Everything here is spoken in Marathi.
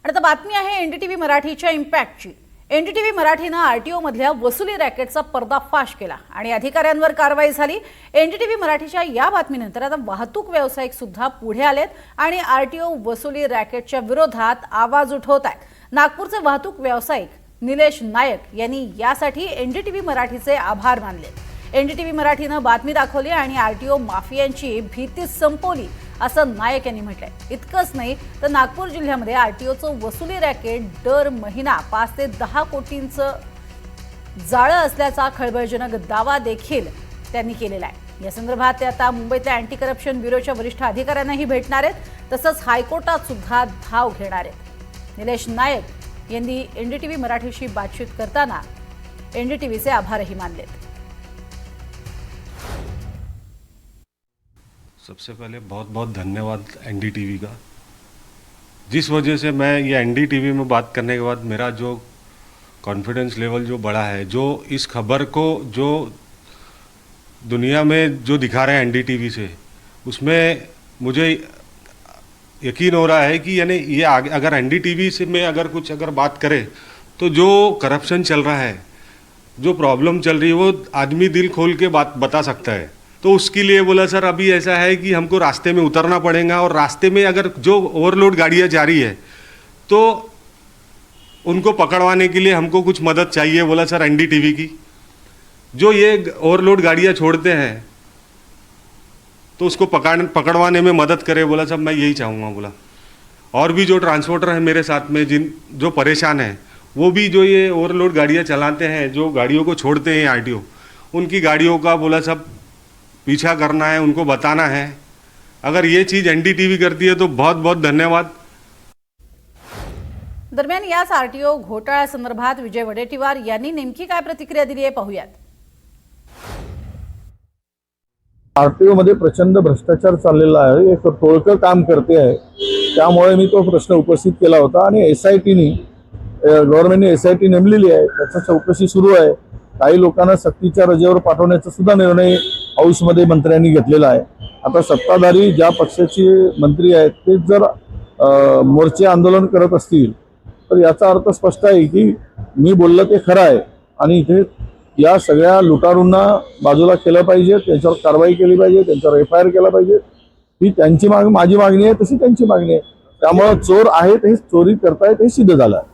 आणि आता बातमी आहे एनडीटीव्ही मराठीच्या इम्पॅक्टची। एनडीटीव्ही मराठीने आरटीओ मधल्या वसुली रॅकेटचा पर्दाफाश केला आणि अधिकाऱ्यांवर कारवाई झाली। एनडीटीव्ही मराठीच्या या बातमीनंतर आता वाहतूक व्यावसायिक सुद्धा पुढे आलेत आणि आरटीओ वसुली रॅकेटच्या विरोधात आवाज उठवत आहेत। नागपूरचे वाहतूक व्यावसायिक निलेश नायक यांनी यासाठी एनडीटीव्ही मराठीचे आभार मानले। एनडीटीव्ही मराठीने बातमी दाखवली आणि आरटीओ माफियांची भीती संपवली असं नायक यांनी म्हटलंय। इतकंच नाही तर नागपूर जिल्ह्यामध्ये आरटीओचं वसुली रॅकेट दर महिना 5 ते 10 कोटींचं जाळं असल्याचा खळबळजनक दावा देखील त्यांनी केलेला आहे। या संदर्भात ते आता मुंबईतल्या अँटी करप्शन ब्युरोच्या वरिष्ठ अधिकाऱ्यांनाही भेटणार आहेत, तसंच हायकोर्टात सुद्धा धाव घेणार आहेत। निलेश नायक यांनी एनडीटीव्ही मराठीशी बातचीत करताना एनडीटीव्हीचे आभारही मानले। सबसे पहले बहुत बहुत धन्यवाद एनडीटीवी का, जिस वजह से मैं ये एनडीटीवी में बात करने के बाद मेरा जो कॉन्फिडेंस लेवल जो बढ़ा है, जो इस खबर को जो दुनिया में जो दिखा रहे हैं एनडीटीवी से, उसमें मुझे यकीन हो रहा है कि यानी ये अगर एनडीटीवी से में अगर बात करें तो जो करप्शन चल रहा है, जो प्रॉब्लम चल रही है, वो आदमी दिल खोल के बात बता सकता है। तो उसके लिए बोला सर अभी ऐसा है कि हमको रास्ते में उतरना पड़ेगा, और रास्ते में अगर जो ओवरलोड गाड़ियाँ जा रही है तो उनको पकड़वाने के लिए हमको कुछ मदद चाहिए। बोला सर एनडीटीवी की जो ये ओवरलोड गाड़ियाँ छोड़ते हैं तो उसको पकड़वाने में मदद करे। बोला सर मैं यही चाहूँगा। बोला और भी जो ट्रांसपोर्टर हैं मेरे साथ में जो परेशान हैं, वो भी जो ये ओवरलोड गाड़ियाँ चलाते हैं, जो गाड़ियों को छोड़ते हैं आरटीओ, उनकी गाड़ियों का बोला सब पीछा करना है, उनको बताना है। अगर ये चीज़ एनडीटीवी करती है तो बहुत बहुत धन्यवाद। दरम्यान याच आरटीओ घोटाळ्यासंदर्भात विजय वडेट्टीवार यांनी नेमकी काय प्रतिक्रिया दिली आहे पाहूयात। आरटीओ मध्ये प्रचंड भ्रष्टाचार चाललेला आहे, एक टोळकं काम करते आहे। त्यामुळे मी तो प्रश्न उपस्थित केला होता आणि एसआयटीनी गव्हर्नमेंटने एसआयटी नेमलेली आहे, त्याची चौकशी सुरू आहे। काही लोकांना सक्तीच्या रजेवर पाठवण्याचा सुद्धा निर्णय हाऊसमध्ये मंत्र्यांनी घेतलेला आहे। आता सत्ताधारी ज्या पक्षाचे मंत्री आहेत ते जर मोर्चे आंदोलन करत असतील तर याचा अर्थ स्पष्ट आहे की मी बोललं ते खरं आहे आणि इथे या सगळ्या लुटारूंना बाजूला केलं पाहिजे, त्यांच्यावर कारवाई केली पाहिजे, त्यांच्यावर एफआयआर केला पाहिजे। ही त्यांची माझी मागणी आहे, तशी त्यांची मागणी आहे। त्यामुळे चोर आहेत हे चोरी करतायत हे सिद्ध झालं आहे।